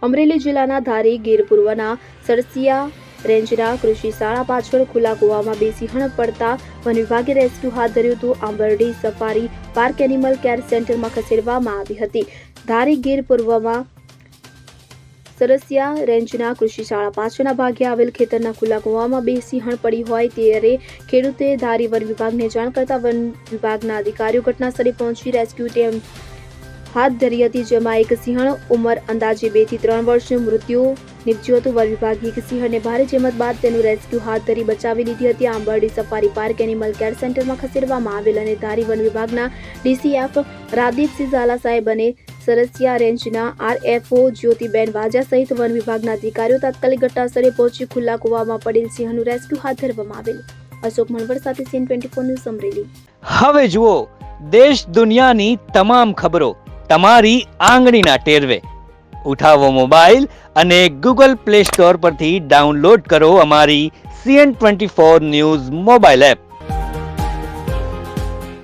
અમરેલી જિલ્લાના ધારી ગીર પૂર્વના સરસિયા રેન્જના કૃષિ શાળા પાછળ ખુલ્લા કૂવામાં બે સિંહણ પડતા વન વિભાગે રેસ્ક્યુ હાથ ધર્યું હતું. Ambardi safari park animal care સેન્ટરમાં ખસેડવામાં આવી હતી. ધારી ગીર પૂર્વમાં સરસિયા રેન્જના કૃષિ શાળા પાછળના ભાગે આવેલ ખેતરના ખુલ્લા કૂવામાં બે સિંહણ પડી હોય ત્યારે ખેડૂતે ધારી વન વિભાગને જાણ કરતા વન વિભાગના અધિકારીઓ ઘટના સ્થળે પહોંચી રેસ્ક્યુ ટીમ હાથ ધરી હતી, જેમાં એક સિંહણ ઉંમર અંદાજે 2 થી 3 વર્ષનું મૃત્યુ નીપજ્યું હતું. વન વિભાગે એક સિંહણને ભારે જહેમત બાદ તેનું રેસ્ક્યુ હાથ ધરી બચાવી લીધી હતી. Ambardi safari park animal care સેન્ટરમાં ખસેડવામાં આવેલ અને ધારી વન વિભાગના ડીસીએફ રાદીપસિંહ ઝાલા સાહેબ અને સરસિયા રેન્જના આરએફઓ જ્યોતિબેન વાજા સહિત વન વિભાગના અધિકારીઓ તાત્કાલિક ઘટના સ્થળે પહોંચી ખુલ્લા કૂવામાં પડેલ સિંહણનું રેસ્ક્યુ હાથ ધરવામાં આવેલ. અશોક મણવર સાથે CN24 ન્યૂઝ અમરેલી. હવે જુઓ દેશ દુનિયાની તમામ ખબરો તમારી આંગળીના ટેરવે. ઉઠાવો મોબાઈલ અને Google Play Store પરથી ડાઉનલોડ કરો અમારી CN24 ન્યૂઝ મોબાઈલ એપ.